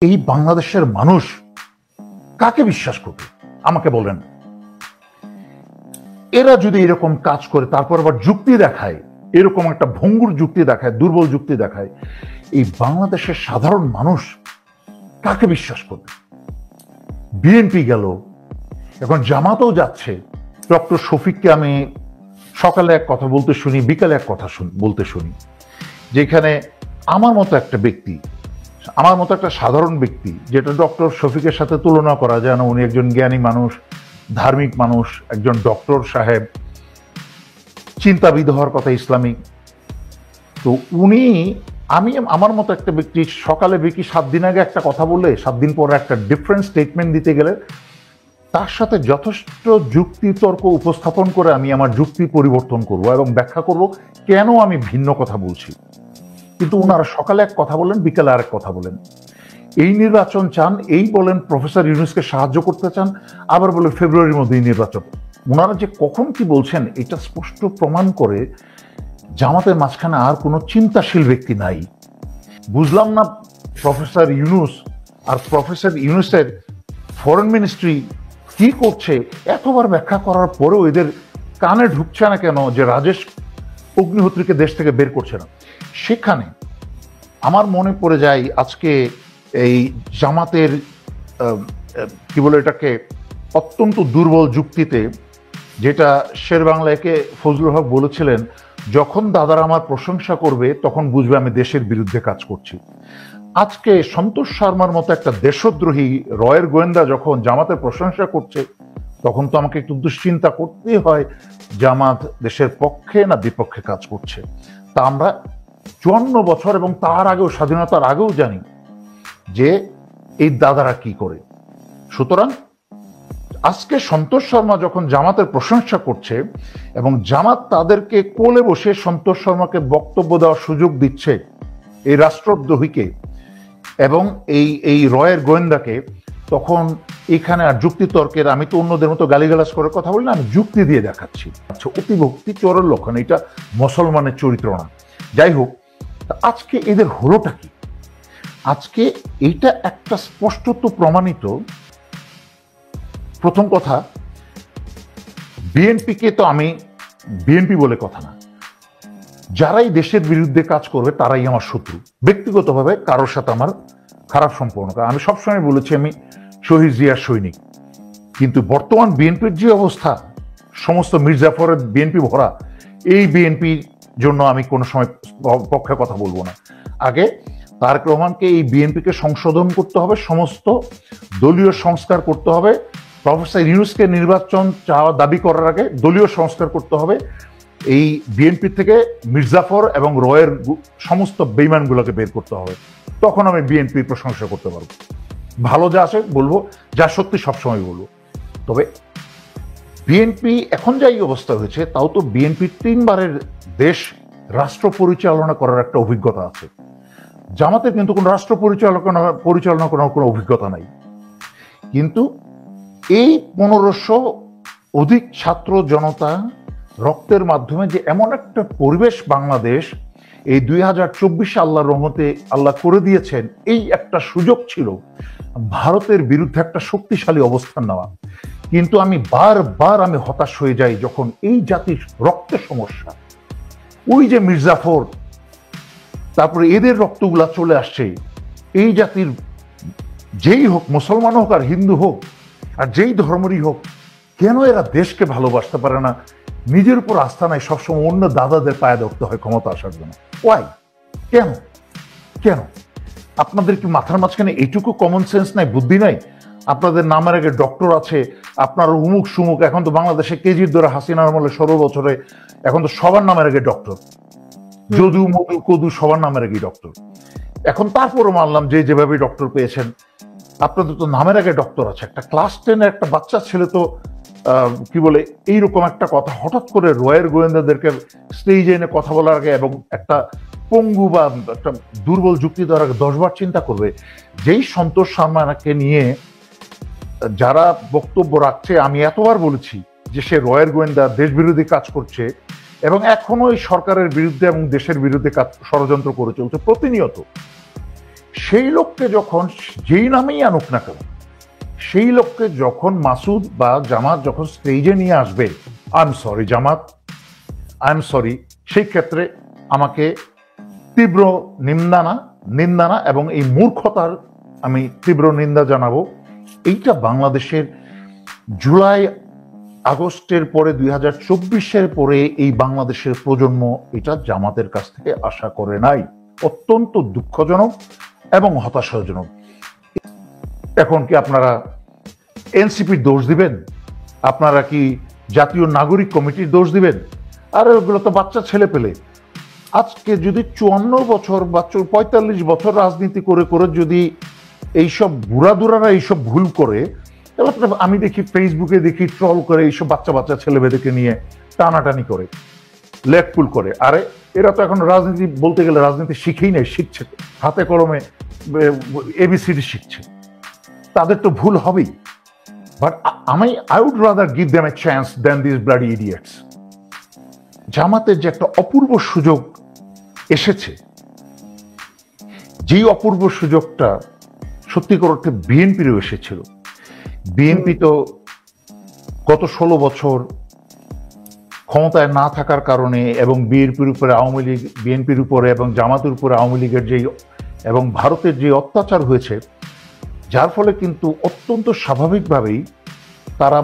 এই বাংলাদেশের মানুষ কাকে বিশ্বাস করবে আমাকে বলেন। এরা যদি এরকম কাজ করে তারপর আবার যুক্তি দেখায়, এরকম একটা ভঙ্গুর যুক্তি দেখায়, দুর্বল যুক্তি দেখায়, এই বাংলাদেশের সাধারণ মানুষ কাকে বিশ্বাস করবে? বিএনপি গেল, এখন জামাতও যাচ্ছে। ডক্টর শফিককে আমি সকালে এক কথা বলতে শুনি, বিকালে এক কথা বলতে শুনি, যেখানে আমার মতো একটা ব্যক্তি, আমার মতো একটা সাধারণ ব্যক্তি, যেটা ডক্টর শফিকের সাথে তুলনা করা যায় না। উনি একজন জ্ঞানী মানুষ, ধার্মিক মানুষ, একজন ডক্টর সাহেব, চিন্তাবিদ হওয়ার কথা ইসলামিক। তো উনি, আমি আমার মতো একটা ব্যক্তি সকালে বিকি 7 দিন আগে একটা কথা বললে 7 দিন পরে একটা ডিফারেন্ট স্টেটমেন্ট দিতে গেলে তার সাথে যথেষ্ট যুক্তি তর্ক উপস্থাপন করে আমি আমার যুক্তি পরিবর্তন করব এবং ব্যাখ্যা করব কেন আমি ভিন্ন কথা বলছি। কিন্তু ওনারা সকালে এক কথা বলেন, বিকালে আরেক কথা বলেন। এই নির্বাচন চান, এই বলেন প্রফেসর ইউনূসকে সাহায্য করতে চান, আবার বলে ফেব্রুয়ারির মধ্যেই নির্বাচন। ওনারা যে কখন কি বলছেন এটা স্পষ্ট প্রমাণ করে জামাতের মাঝখানে আর কোনো চিন্তাশীল ব্যক্তি নাই। বুঝলাম না প্রফেসর ইউনূস আর প্রফেসর ইউনূসের ফরেন মিনিস্ট্রি কি করছে, এতবার ব্যাখ্যা করার পরেও এদের কানে ঢুকছে না কেন যে রাজেশ অগ্নিহোত্রীকে দেশ থেকে বের করছে না। সেখানে আমার মনে পড়ে যায় আজকে এই জামাতের কি বলে এটাকে, অত্যন্ত দুর্বল যুক্তিতে, যেটা শের বাংলাকে ফজলুল হক বলেছিলেন, যখন দাদারা আমার প্রশংসা করবে তখন বুঝবে আমি দেশের বিরুদ্ধে কাজ করছি। আজকে সন্তোষ শর্মার মতো একটা দেশদ্রোহী রয়ের গোয়েন্দা যখন জামাতের প্রশংসা করছে তখন তো আমাকে একটু দুশ্চিন্তা করতেই হয় জামাত দেশের পক্ষে না বিপক্ষে কাজ করছে। তা আমরা 54 বছর এবং তার আগেও, স্বাধীনতার আগেও জানি যে এই দাদারা কি করে। সুতরাং আজকে সন্তোষ শর্মা যখন জামাতের প্রশংসা করছে এবং জামাত তাদেরকে কোলে বসে সন্তোষ শর্মাকে বক্তব্য দেওয়ার সুযোগ দিচ্ছে, এই রাষ্ট্রদ্রোহীকে এবং এই রয়ের গোয়েন্দাকে, তখন এখানে আর যুক্তি তর্কের, আমি তো অন্যদের মতো গালিগালাজ করে কথা বলি না, আমি যুক্তি দিয়ে দেখাচ্ছি। আচ্ছা, অতিভক্তি চোরের লক্ষণ, এটা মুসলমানের চরিত্র না। যাই হোক, আজকে এদের হলোটা কি? আজকে এইটা একটা স্পষ্টত প্রমাণিত। প্রথম কথা, বিএনপিকে তো আমি বিএনপি বলে কথা না, যারাই দেশের বিরুদ্ধে কাজ করবে তারাই আমার শত্রু। ব্যক্তিগতভাবে কারোর সাথে আমার খারাপ সম্পর্ক, আমি সবসময় বলেছি আমি শহীদ জিয়ার সৈনিক। কিন্তু বর্তমান বিএনপির যে অবস্থা, সমস্ত মির্জাফরের বিএনপি ভরা, এই বিএনপির জন্য আমি কোনো সময় পক্ষে কথা বলবো না। আগে তারেক রহমানকে, এই বিএনপিকে সংশোধন করতে হবে, সমস্ত দলীয় সংস্কার করতে হবে। প্রফেসর ইউনূসকে নির্বাচন চাওয়া দাবি করার আগে দলীয় সংস্কার করতে হবে। এই বিএনপি থেকে মির্জাফর এবং রয়ের সমস্ত বেইমানগুলোকে বের করতে হবে। তখন আমি বিএনপির প্রশংসা করতে পারবো। ভালো যা আছে বলবো, যা সত্যি সবসময় বলবো। তবে বিএনপি এখন যাই অবস্থা হয়েছে, তাও তো বিএনপির 3 বারের দেশ রাষ্ট্র পরিচালনা করার একটা অভিজ্ঞতা আছে। জামাতের কিন্তু কোনো রাষ্ট্র পরিচালনা করার কোনো অভিজ্ঞতা নাই। কিন্তু এই 1500 অধিক ছাত্র জনতা রক্তের মাধ্যমে যে এমন একটা পরিবেশ বাংলাদেশ এই 2024 আল্লাহর রহমতে আল্লাহ করে দিয়েছেন, এই একটা সুযোগ ছিল ভারতের বিরুদ্ধে একটা শক্তিশালী অবস্থান নেওয়া। কিন্তু আমি বারবার হতাশ হয়ে যাই যখন এই জাতির রক্তের সমস্যা, ওই যে মির্জাফর, তারপরে এদের রক্তগুলা চলে আসছে। এই জাতির যেই হোক, মুসলমান হোক আর হিন্দু হোক আর যেই ধর্মেরই হোক, কেন এরা দেশকে ভালোবাসতে পারে না? নিজের উপর আস্থা নাই, সবসময় অন্য দাদাদের পায়ে ধরতে হয় ক্ষমতা আসার জন্য। ওয়াই? কেন কেন আপনাদের কি মাথার মাঝখানে এইটুকু কমন সেন্স নাই, বুদ্ধি নাই? আপনাদের নামের আগে ডক্টর আছে, আপনার উমুক সুমুক। এখন তো বাংলাদেশে কেজির ধরে হাসিনার আমলে 16 বছরে এখন তো সবার নামের আগে ডক্টর, যদু মধু কদু সবার নামের আগে ডক্টর। এখন তারপরও মানলাম যে যেভাবে ডক্টর পেয়েছেন, আপনাদের তো নামের আগে ডক্টর আছে। একটা ক্লাস 10-এর একটা বাচ্চা ছেলে তো কি বলে এইরকম একটা কথা হঠাৎ করে রয়ের গোয়েন্দাদেরকে স্টেজে এনে কথা বলার আগে এবং একটা পঙ্গু বা একটা দুর্বল যুক্তি দেওয়ার আগে 10 বার চিন্তা করবে। যেই সন্তোষ শর্মাকে নিয়ে যারা বক্তব্য রাখছে, আমি এতবার বলেছি যে সে রয়ের গোয়েন্দা, দেশ বিরোধী কাজ করছে এবং এখনো এই সরকারের বিরুদ্ধে এবং দেশের বিরুদ্ধে কাজ ষড়যন্ত্র করে চলছে প্রতিনিয়ত। সেই লোককে যখন যেই নামেই আনুক না কেন, সেই লোককে যখন মাসুদ বা জামাত যখন স্টেজে নিয়ে আসবে, I am sorry Jamaat, I am sorry, সেই ক্ষেত্রে আমাকে তীব্র নিন্দানা এবং এই মূর্খতার আমি তীব্র নিন্দা জানাবো। এইটা বাংলাদেশের জুলাই আগস্টের পরে 2024-এর পরে এই বাংলাদেশের প্রজন্ম এটা জামাতের কাছ থেকে আশা করে নাই। অত্যন্ত দুঃখজনক এবং হতাশাজনক। এখন কি আপনারা এনসিপির দোষ দিবেন? আপনারা কি জাতীয় নাগরিক কমিটির দোষ দিবেন? আর ওগুলো তো বাচ্চা ছেলে পেলে। আজকে যদি 54 বছর বা 45 বছর রাজনীতি করে করে যদি এইসব বুড়াদুরারা এইসব ভুল করে, তাহলে আমি দেখি ফেসবুকে দেখি ট্রল করে এইসব বাচ্চা বাচ্চা ছেলেমেয়েদেরকে নিয়ে টানাটানি করে, লেটপুল করে। আরে এরা তো এখন রাজনীতি বলতে গেলে রাজনীতি শিখেই নাই, শিখছে, হাতে কলমে এবিসিডি শিখছে। তাদের তো ভুল হবেই, but I would rather give them a chance than this bloody idiots. জামাতের যে একটা অপূর্ব সুযোগ এসেছে, যেই অপূর্ব সুযোগটা সত্যিকার অর্থে বিএনপিরও এসেছিল। বিএনপি তো গত 16 বছর ক্ষমতায় না থাকার কারণে এবং বিএনপির উপরে এবং জামাতের উপরে আওয়ামী লীগের যেই এবং ভারতের যে অত্যাচার হয়েছে, যার ফলে কিন্তু অত্যন্ত স্বাভাবিকভাবেই তারা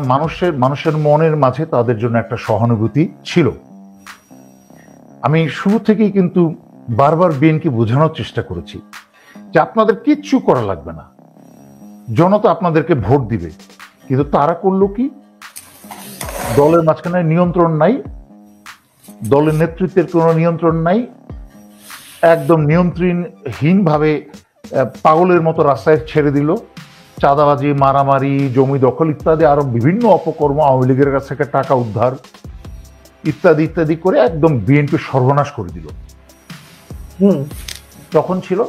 মানুষের মনের মাঝে তাদের জন্য একটা সহানুভূতি ছিল। আমি শুরু থেকেই কিন্তু বারবার বিএনপি বোঝানোর চেষ্টা করেছি যে আপনাদের কিচ্ছু করা লাগবে না, জনতা আপনাদেরকে ভোট দিবে। কিন্তু তারা করলো কি? দলের মাঝখানে নিয়ন্ত্রণ নাই, দলের নেতৃত্বের কোনো নিয়ন্ত্রণ নাই, একদম নিয়ন্ত্রণহীনভাবে পাগলের মতো রাস্তায় ছেড়ে দিল। চাঁদাবাজি, মারামারি, জমি দখল ইত্যাদি আরো বিভিন্ন অপকর্ম, আওয়ামী লীগের কাছ থেকে টাকা উদ্ধার ইত্যাদি ইত্যাদি করে একদম বিএনপি সর্বনাশ করে দিল। তখন ছিল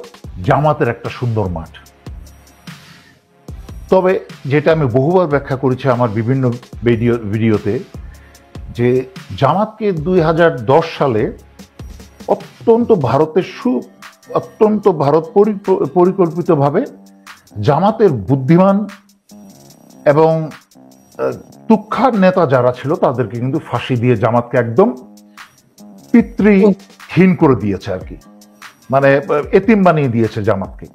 জামাতের একটা সুন্দর মাঠ। তবে যেটা আমি বহুবার ব্যাখ্যা করেছি আমার বিভিন্ন ভিডিওতে, যে জামাতকে 2010 সালে অত্যন্ত ভারত পরিকল্পিতভাবে জামাতের বুদ্ধিমান এবং তুখ্যার নেতা যারা ছিল তাদেরকে কিন্তু ফাঁসি দিয়ে জামাতকে একদম পিতৃহীন করে দিয়েছে আর কি, মানে এতিম বানিয়ে দিয়েছে জামাতকে।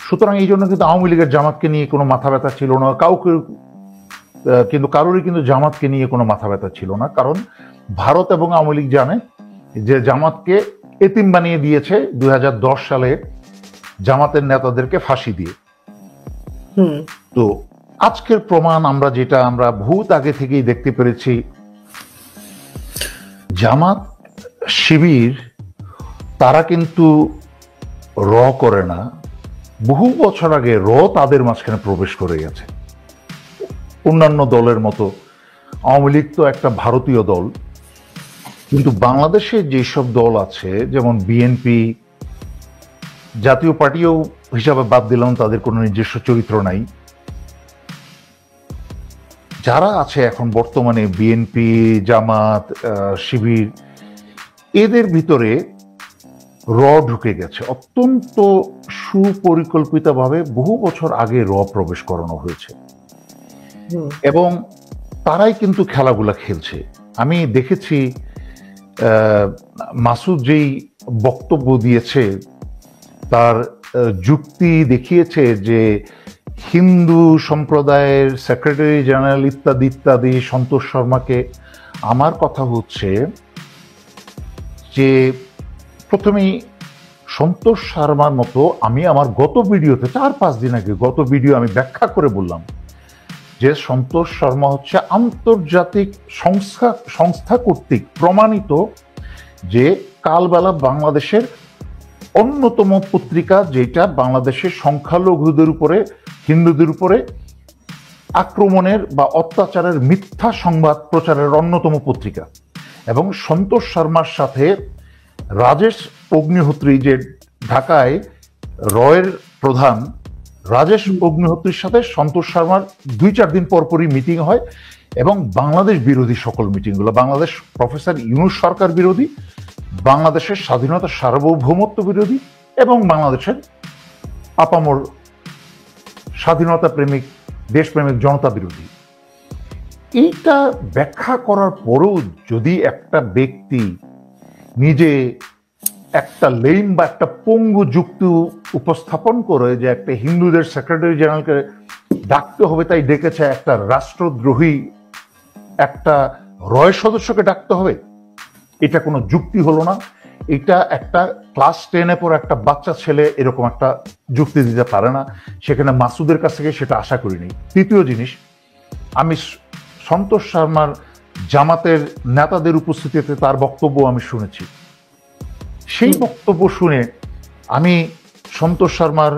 সুতরাং এই জন্য কিন্তু আওয়ামী লীগের জামাতকে নিয়ে কোনো মাথা ব্যথা ছিল না, কারোরই কিন্তু জামাতকে নিয়ে কোনো মাথা ব্যথা ছিল না। কারণ ভারত এবং আওয়ামী লীগ জানে যে জামাতকে এতিম বানিয়ে দিয়েছে 2010 সালে জামাতের নেতাদেরকে ফাঁসি দিয়ে। তো আজকের প্রমাণ আমরা বহুত আগে থেকেই দেখতে পেরেছি, জামাত শিবির তারা কিন্তু করে না, বহু বছর আগে তাদের মাঝখানে প্রবেশ করে গেছে। অন্যান্য দলের মতো আওয়ামী লীগ তো একটা ভারতীয় দল, কিন্তু বাংলাদেশে যেসব দল আছে যেমন বিএনপি, জাতীয় পার্টিও হিসাবে বাদ দিলাম, তাদের কোনো নিজস্ব চরিত্র নাই। যারা আছে এখন বর্তমানে বিএনপি, জামাত, শিবির, এদের ভিতরে ঢুকে গেছে। অত্যন্ত সুপরিকল্পিতভাবে বহু বছর আগে প্রবেশ করানো হয়েছে এবং তারাই কিন্তু খেলাগুলা খেলছে। আমি দেখেছি মাসুদ যেই বক্তব্য দিয়েছে, তার যুক্তি দেখিয়েছে যে হিন্দু সম্প্রদায়ের সেক্রেটারি জেনারেল ইত্যাদি ইত্যাদি সন্তোষ শর্মাকে। আমার কথা হচ্ছে যে প্রথমেই সন্তোষ শর্মার মতো আমি আমার গত ভিডিওতে 4-5 দিন আগে আমি ব্যাখ্যা করে বললাম যে সন্তোষ শর্মা হচ্ছে আন্তর্জাতিক সংস্থা কর্তৃক প্রমাণিত যে কালবেলা বাংলাদেশের অন্যতম পত্রিকা, যেটা বাংলাদেশের সংখ্যালঘুদের উপরে, হিন্দুদের উপরে আক্রমণের বা অত্যাচারের মিথ্যা সংবাদ প্রচারের অন্যতম পত্রিকা। এবং সন্তোষ শর্মার সাথে রাজেশ অগ্নিহোত্রী, যে ঢাকায় রয়ের প্রধান, রাজেশ অগ্নিহোত্রীর সাথে সন্তোষ শর্মার 2-4 দিন পরপরই মিটিং হয় এবং বাংলাদেশ বিরোধী সকল মিটিংগুলো, বাংলাদেশ প্রফেসর ইউনূস সরকার বিরোধী, বাংলাদেশের স্বাধীনতা সার্বভৌমত্ব বিরোধী এবং বাংলাদেশের আপামর স্বাধীনতা প্রেমিক, দেশপ্রেমিক, জনতা বিরোধী। এইটা ব্যাখ্যা করার পরেও যদি একটা ব্যক্তি নিজে একটা লেম বা একটা পঙ্গু যুক্তি উপস্থাপন করে যে একটা হিন্দুদের সেক্রেটারি জেনারেলকে ডাকতে হবে তাই ডেকেছে, একটা রাষ্ট্রদ্রোহী একটা রয় সদস্যকে ডাকতে হবে, এটা কোনো যুক্তি হলো না। এটা একটা ক্লাস 10-এ পড়ে একটা বাচ্চা ছেলে এরকম একটা যুক্তি দিতে পারে না। সেখানে মাসুদের কাছ থেকে সেটা আশা করিনি। তৃতীয় জিনিস, আমি সন্তোষ শর্মার জামাতের নেতাদের উপস্থিতিতে তার বক্তব্য আমি শুনেছি। সেই বক্তব্য শুনে আমি সন্তোষ শর্মার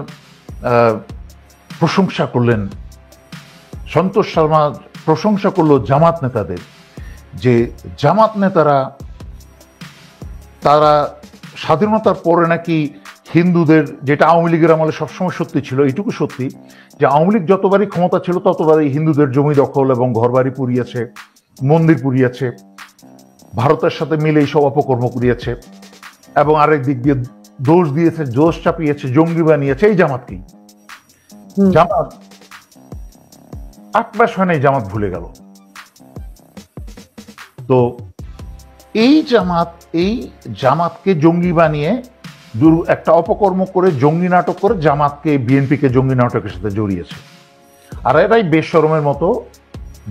প্রশংসা করলেন, সন্তোষ শর্মা প্রশংসা করলো জামাত নেতাদের, যে জামাত নেতারা তারা স্বাধীনতার পরে নাকি হিন্দুদের, যেটা আওয়ামী লীগের আমলে সবসময় সত্যি ছিল, এইটুকু সত্যি যে আওয়ামী লীগ যতবারই ক্ষমতা ছিল ততবারই হিন্দুদের জমি দখল এবং ঘরবাড়ি পুড়িয়েছে, মন্দির পুড়িয়েছে, ভারতের সাথে মিলে এইসব অপকর্ম করিয়েছে, এবং আরেক দিক দিয়ে দোষ দিয়েছে, দোষ চাপিয়েছে, জঙ্গি বানিয়েছে এই জামাতকেই। জামাত 8 মাস হয় নাই জামাত ভুলে গেল। তো এই জামাতকে জঙ্গি বানিয়ে একটা অপকর্ম করে, জঙ্গি নাটক করে জামাতকে, বিএনপিকে জঙ্গি নাটকের সাথে জড়িয়েছে। আর এরাই বেশরমের মতো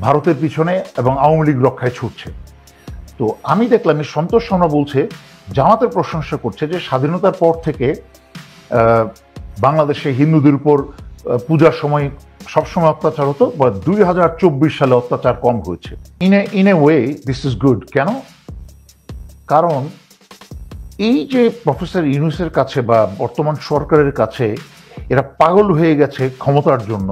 ভারতের পিছনে এবং আওয়ামী লীগ রক্ষায় ছুটছে। তো আমি দেখলাম সন্তোষ শর্মা বলছে, জামাতের প্রশংসা করছে যে স্বাধীনতার পর থেকে বাংলাদেশে হিন্দুদের উপর পূজার সময় সবসময় অত্যাচার হতো, বা 2024 সালে অত্যাচার কম হয়েছে। In a way this is good. কেন? কারণ এই যে প্রফেসর ইউনূসের কাছে বা বর্তমান সরকারের কাছে এরা পাগল হয়ে গেছে ক্ষমতার জন্য।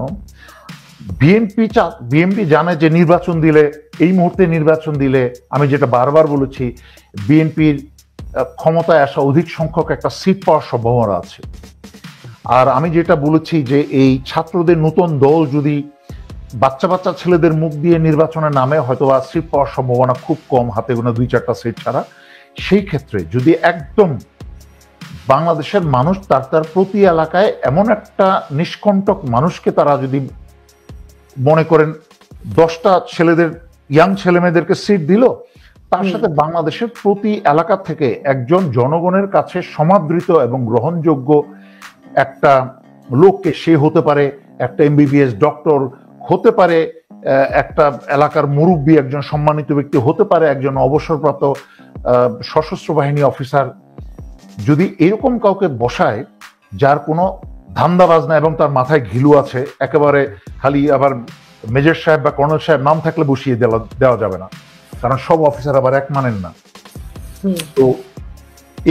বিএনপি জানে যে নির্বাচন দিলে, এই মুহূর্তে নির্বাচন দিলে, আমি যেটা বারবার বলেছি, বিএনপির ক্ষমতায় আসা অধিক সংখ্যক একটা সিট পাওয়ার সম্ভাবনা আছে। আর আমি যেটা বলেছি যে এই ছাত্রদের নতুন দল যদি বাচ্চা ছেলেদের মুখ দিয়ে নির্বাচনের নামে, হয়তো সিট পাওয়ার সম্ভাবনা খুব কম, হাতে গোনা 2-4টা সিট ছাড়া। সেই ক্ষেত্রে যদি একদম বাংলাদেশের মানুষ তার প্রতি এলাকায় এমন একটা নিষ্কণ্টক মানুষকে তারা যদি মনে করেন 10টা ছেলেদের, ইয়াং ছেলেমেয়েদেরকে সিট দিল, তার সাথে বাংলাদেশের প্রতি এলাকা থেকে একজন জনগণের কাছে সমাদৃত এবং গ্রহণযোগ্য একটা লোককে, সে হতে পারে একটা এমবিবিএস ডক্টর, হতে পারে একটা এলাকার মুরব্বী, একজন সম্মানিত ব্যক্তি, হতে পারে একজন অবসরপ্রাপ্ত সশস্ত্র বাহিনী অফিসার, যদি এরকম কাউকে বসায় যার কোনো ধান্দাবাজ না এবং তার মাথায় ঘিলু আছে, একেবারে খালি আবার মেজর সাহেব বা কর্নেল সাহেব নাম থাকলে বসিয়ে দেওয়া যাবে না, কারণ সব অফিসার আবার এক মানেন না। তো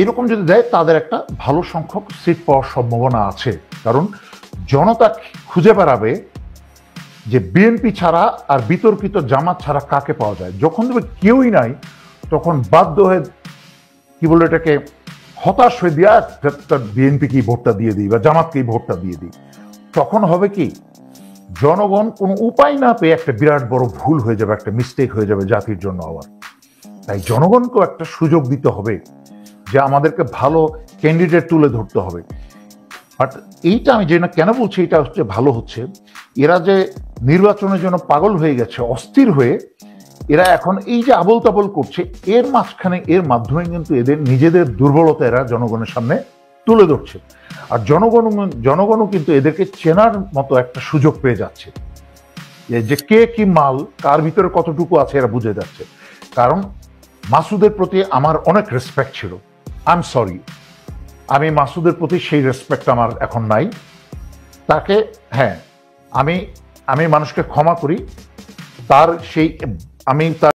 এরকম যদি দেয়, তাদের একটা ভালো সংখ্যক সিট পাওয়ার সম্ভাবনা আছে। কারণ জনতা খুঁজে বেড়াবে যে বিএনপি ছাড়া আর বিতর্কিত জামাত ছাড়া কাকে পাওয়া যায়। যখন দেখবে কেউই নাই, তখন বাধ্য হয়ে, কি বলে এটাকে, হতাশ হয়ে দিয়া বিএনপিকেই ভোটটা দিয়ে দিই বা জামাতকেই ভোটটা দিয়ে দিই। তখন হবে কি, জনগণ কোনো উপায় না পেয়ে একটা বিরাট বড় ভুল হয়ে যাবে, একটা মিস্টেক হয়ে যাবে জাতির জন্য আবার। তাই জনগণকেও একটা সুযোগ দিতে হবে যে আমাদেরকে ভালো ক্যান্ডিডেট তুলে ধরতে হবে। বাট এইটা আমি কেন বলছি এটা হচ্ছে ভালো হচ্ছে, এরা যে নির্বাচনের জন্য পাগল হয়ে গেছে, অস্থির হয়ে এরা এখন এই যে আবল তাবল করছে, এর মাধ্যমে কিন্তু এদের নিজেদের দুর্বলতা এরা জনগণের সামনে তুলে ধরছে। আর জনগণও কিন্তু এদেরকে চেনার মতো একটা সুযোগ পেয়ে যাচ্ছে, যে কে কি মাল, কার ভিতরে কতটুকু আছে এরা বুঝে যাচ্ছে। কারণ মাসুদের প্রতি আমার অনেক রেসপেক্ট ছিল, আই এম সরি, আমি মাসুদের প্রতি সেই রেসপেক্ট আমার এখন নাই। তাকে, হ্যাঁ, আমি মানুষকে ক্ষমা করি, তার সেই, আমি তার